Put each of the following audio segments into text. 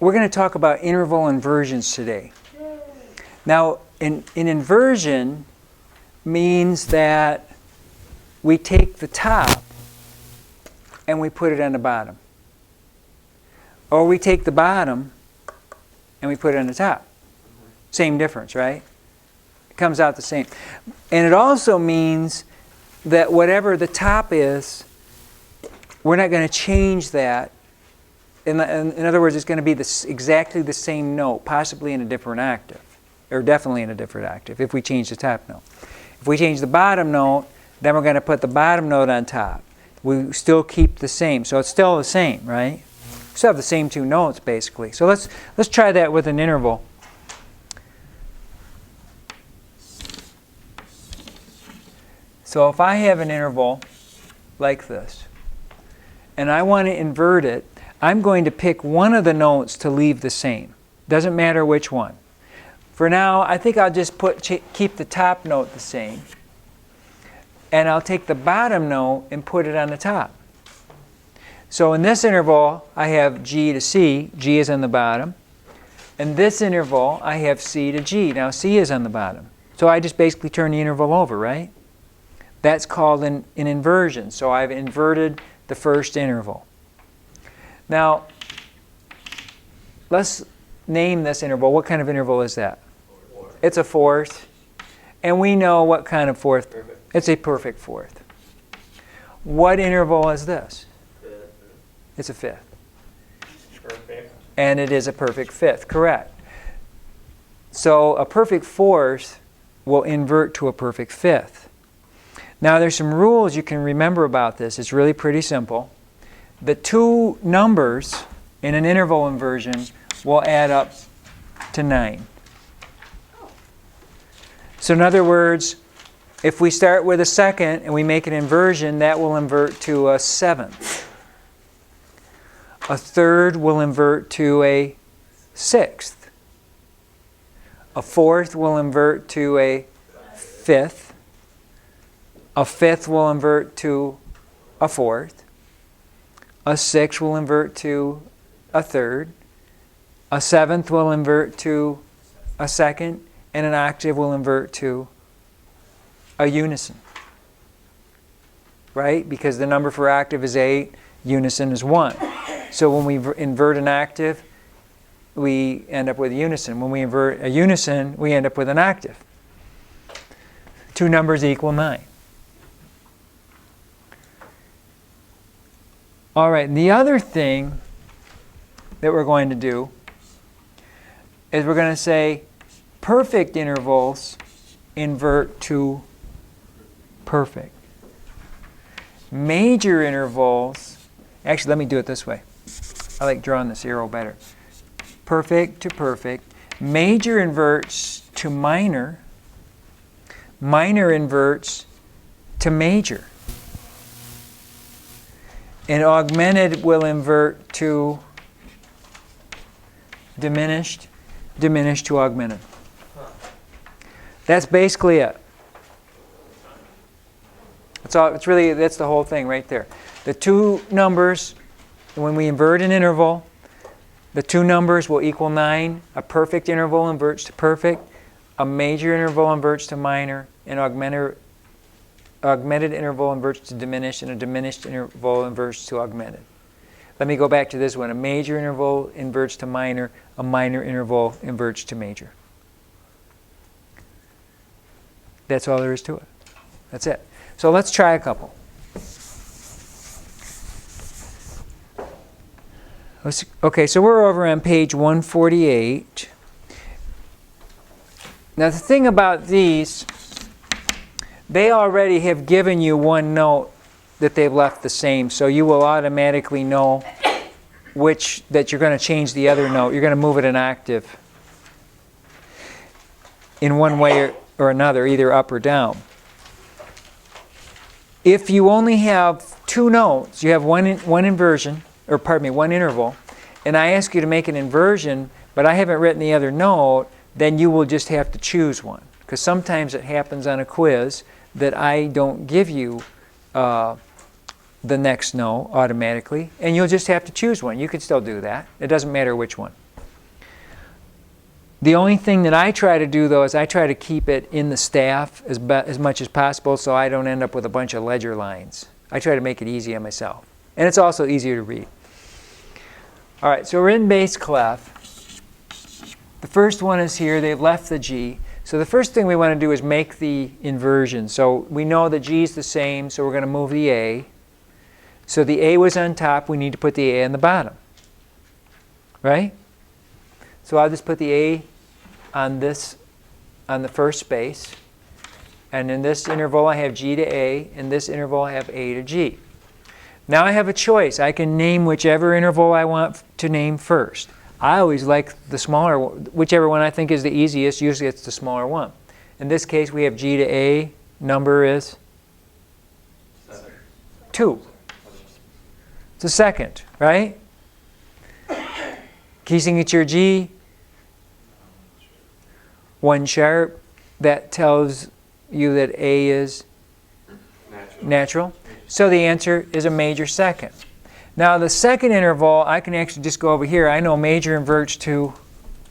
we're going to talk about interval inversions today. Now, an inversion means that we take the top and we put it on the bottom. Or we take the bottom and we put it on the top. Same difference, right? It comes out the same. And it also means that whatever the top is, we're not going to change that. In other words, it's going to be exactly the same note, possibly in a different octave. Or definitely in a different octave, if we change the top note. If we change the bottom note, then we're going to put the bottom note on top. We still keep the same. So it's still the same, right? We still have the same two notes, basically. So let's try that with an interval. So if I have an interval like this, and I want to invert it, I'm going to pick one of the notes to leave the same. Doesn't matter which one. For now, I think I'll just keep the top note the same. And I'll take the bottom note and put it on the top. So in this interval, I have G to C. G is on the bottom. In this interval, I have C to G. Now C is on the bottom. So I just basically turn the interval over, right? That's called an inversion. So I've inverted the first interval. Now, let's name this interval. What kind of interval is that? It's a fourth. And we know what kind of fourth. Perfect. It's a perfect fourth. What interval is this? Fifth. It's a fifth. Perfect. And it is a perfect fifth, correct. So a perfect fourth will invert to a perfect fifth. Now there's some rules you can remember about this. It's really pretty simple. The two numbers in an interval inversion will add up to 9. So in other words, if we start with a second and we make an inversion, that will invert to a seventh. A third will invert to a sixth. A fourth will invert to a fifth. A fifth will invert to a fourth. A sixth will invert to a third. A seventh will invert to a second. And an octave will invert to a unison. Right? Because the number for octave is 8, unison is 1. So when we invert an octave, we end up with a unison. When we invert a unison, we end up with an octave. Two numbers equal 9. All right, and the other thing that we're going to do is we're going to say perfect intervals invert to perfect. Major intervals, actually let me do it this way. I like drawing this arrow better. Perfect to perfect. Major inverts to minor. Minor inverts to major. And augmented will invert to diminished, diminished to augmented. That's basically it. That's the whole thing right there. The two numbers, when we invert an interval, the two numbers will equal 9. A perfect interval inverts to perfect. A major interval inverts to minor. An augmented interval inverts to diminished. And a diminished interval inverts to augmented. Let me go back to this one. A major interval inverts to minor. A minor interval inverts to major. That's all there is to it. That's it. So let's try a couple. Okay, so we're over on page 148. Now the thing about these, they already have given you one note that they've left the same, so you will automatically know that you're going to change the other note. You're going to move it an octave in one way or another, either up or down. If you only have two notes, you have one interval, and I ask you to make an inversion, but I haven't written the other note, then you will just have to choose one. Because sometimes it happens on a quiz that I don't give you the next note automatically, and you'll just have to choose one. You can still do that. It doesn't matter which one. The only thing that I try to do, though, is I try to keep it in the staff as much as possible so I don't end up with a bunch of ledger lines. I try to make it easy on myself. And it's also easier to read. All right, so we're in bass clef. The first one is here. They've left the G. So the first thing we want to do is make the inversion. So we know the G is the same, so we're going to move the A. So the A was on top. We need to put the A on the bottom. Right? So I'll just put the A on the first space. And in this interval, I have G to A. In this interval, I have A to G. Now I have a choice. I can name whichever interval I want to name first. I always like the smaller, whichever one I think is the easiest. Usually it's the smaller one. In this case, we have G to A. Number is 2. It's a second, right? Key signature G. 1 sharp. That tells you that A is natural. So the answer is a major second. Now the second interval, I can actually just go over here. I know major inverts to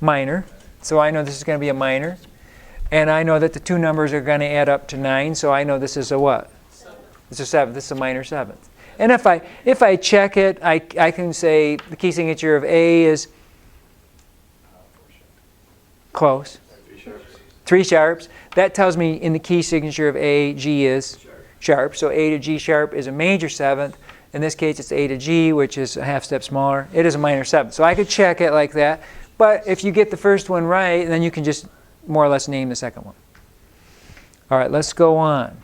minor. So I know this is going to be a minor. And I know that the two numbers are going to add up to 9. So I know this is a what? 7. It's a 7. This is a minor 7th. And if I check it, I can say the key signature of A is close. 3 sharps. That tells me in the key signature of A, G is sharp. So A to G sharp is a major 7th. In this case, it's A to G, which is a half step smaller. It is a minor 7th. So I could check it like that. But if you get the first one right, then you can just more or less name the second one. All right, let's go on.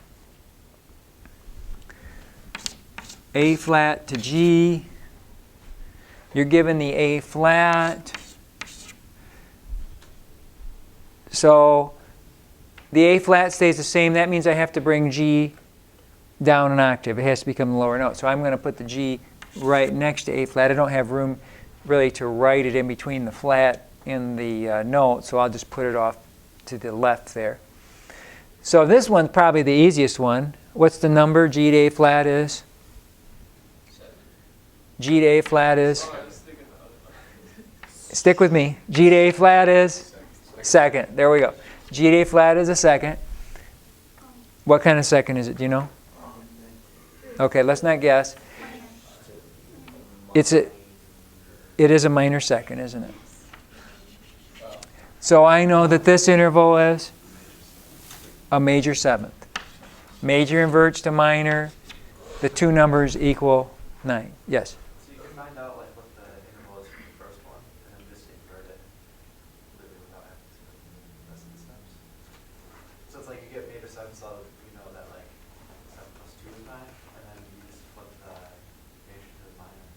A flat to G. You're given the A flat. So the A flat stays the same. That means I have to bring G down an octave. It has to become the lower note. So I'm going to put the G right next to A flat. I don't have room really to write it in between the flat and the note, so I'll just put it off to the left there. So this one's probably the easiest one. What's the number G to A flat is? 7. G to A flat is? Stick with me. G to A flat is? Second. There we go. G to A flat is a second. What kind of second is it? Do you know? Okay, let's not guess. It is a minor second, isn't it? So I know that this interval is a major 7th. Major inverts to minor. The two numbers equal 9. Yes? So you can find out like what the interval is for the first one, and then just invert it literally without having to do the rest of the steps. So it's like you get major 7, so you know that like 7 plus 2 is 9, and then you just flip the major to the minor.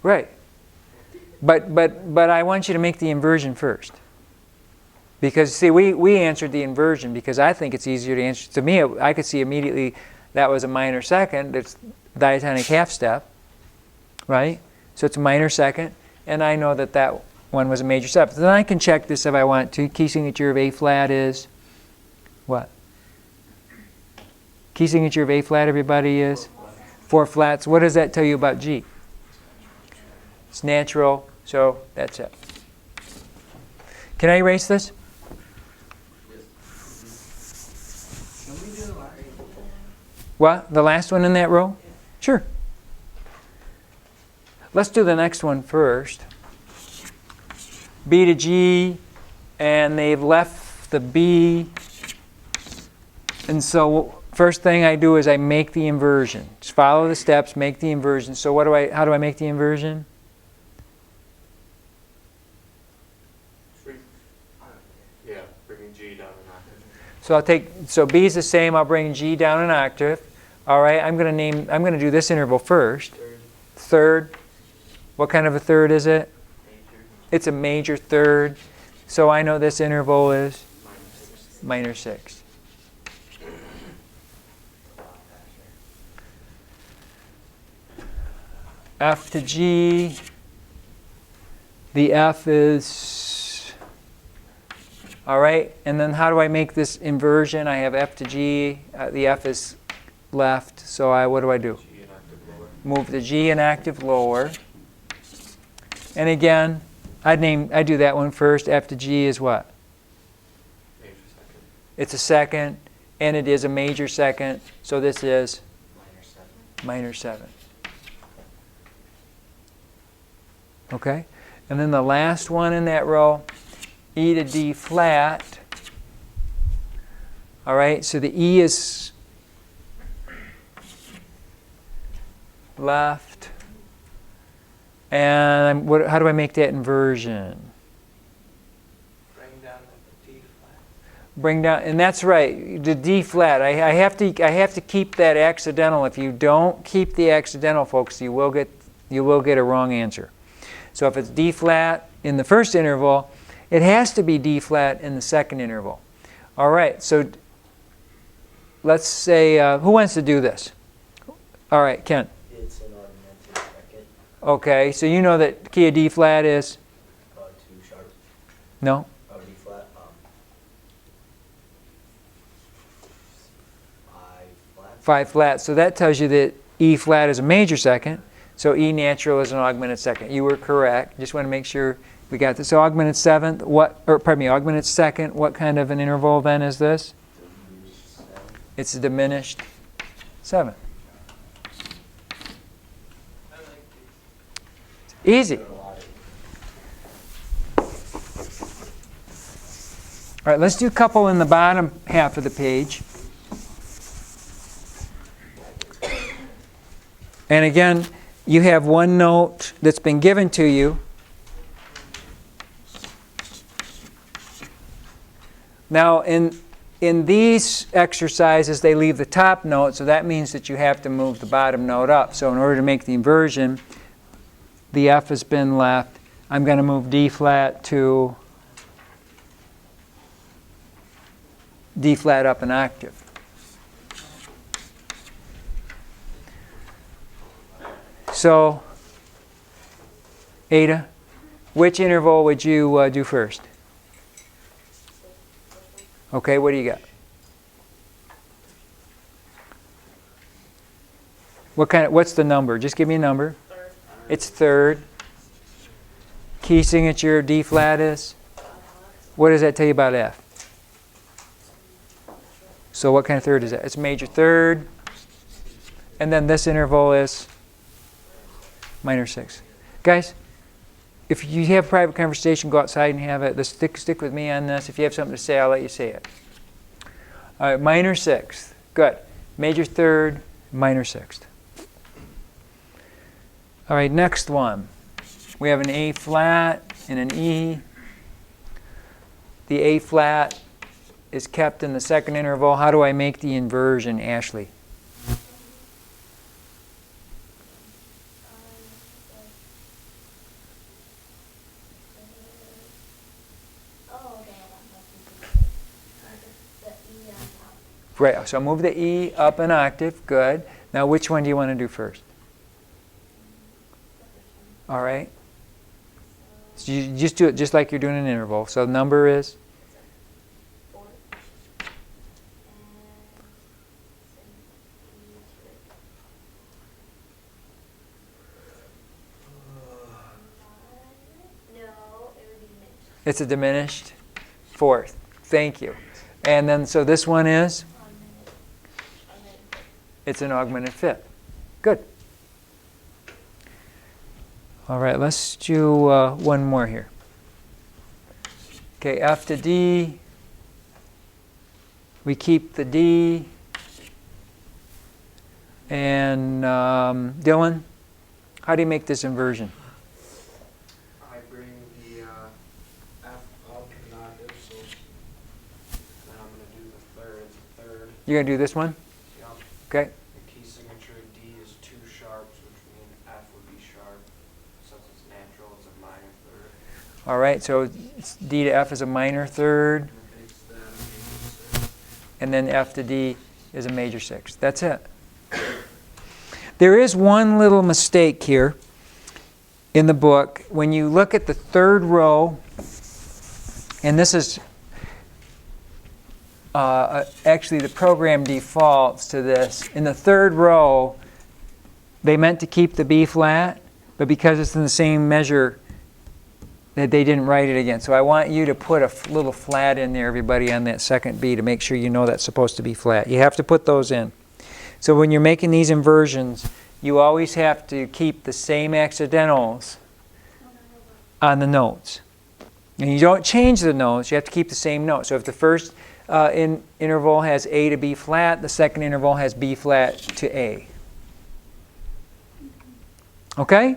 Right. But I want you to make the inversion first. Because, see, we answered the inversion because I think it's easier to answer. To me, I could see immediately that was a minor second. It's diatonic half step, right? So it's a minor second, and I know that that one was a major 7th. Then I can check this if I want to. Key signature of A flat is what? Key signature of A flat, everybody, is 4 flats. What does that tell you about G? It's natural, so that's it. Can I erase this? Can we do What? The last one in that row? Sure. Let's do the next one first. B to G, and they've left the B. And so first thing I do is I make the inversion. Just follow the steps, make the inversion. So how do I make the inversion? Yeah, bringing G down an octave. So B is the same, I'll bring G down an octave. All right, I'm going to do this interval first. Third. What kind of a third is it? Major. It's a major third. So I know this interval is minor 6. F to G. The F is, all right, and then how do I make this inversion? I have F to G. The F is left, so what do I do? G an octave lower. Move the G an octave lower. And again, I'd do that one first. F to G is what? Major second. It's a second, and it is a major second. So this is Minor 7. minor 7. Okay? And then the last one in that row, E to D flat. All right, so the E is left. And how do I make that inversion? Bring down the D flat. Bring down, and that's right, the D flat. I have to keep that accidental. If you don't keep the accidental, folks, you will get a wrong answer. So if it's D flat in the first interval, it has to be D flat in the second interval. All right, so let's say, who wants to do this? All right, Ken. It's an augmented second. Okay, so you know that key of D flat is? 2 sharp. No? Oh, D flat. 5 flat. 5 flat. So that tells you that E flat is a major second. So E natural is an augmented second. You were correct. Just want to make sure we got this. So augmented seventh, augmented second, what kind of an interval then is this? Diminished 7. It's a diminished 7. I like Easy. these. All right, let's do a couple in the bottom half of the page. And again, you have one note that's been given to you. Now, in these exercises, they leave the top note, so that means that you have to move the bottom note up. So in order to make the inversion, the F has been left. I'm going to move D flat to D flat up an octave. So, Ada, which interval would you do first? Okay, what do you got? What's the number? Just give me a number. Third. It's third. Key signature of D flat is? What does that tell you about F? So what kind of third is that? It's major third. And then this interval is minor 6. Guys, if you have private conversation, go outside and have it. Stick with me on this. If you have something to say, I'll let you say it. All right, minor 6th. Good. Major third, minor 6th. All right, next one. We have an A flat and an E. The A flat is kept in the second interval. How do I make the inversion, Ashley? Right, so move the E up an octave. Good. Now, which one do you want to do first? All right. So you just do it just like you're doing an interval. So the number is? It's a diminished fourth. Thank you. And then, so this one is? It's an augmented fifth. Good. All right, let's do one more here. Okay, F to D. We keep the D. And Dylan, how do you make this inversion? I bring the F up an octave, so then I'm going to do the third. You're going to do this one? Yep. Okay. The key signature of D is 2 sharps, which means F would be sharp. Since it's natural, it's a minor third. All right, so D to F is a minor third. And it makes that a major sixth. And then F to D is a major sixth. That's it. There is one little mistake here in the book. When you look at the third row, and this is actually the program defaults to this. In the third row, they meant to keep the B flat, but because it's in the same measure, that they didn't write it again. So I want you to put a little flat in there, everybody, on that second B to make sure you know that's supposed to be flat. You have to put those in. So when you're making these inversions, you always have to keep the same accidentals on the notes. And you don't change the notes, you have to keep the same note. So if the first interval has A to B flat, the second interval has B flat to A. Okay?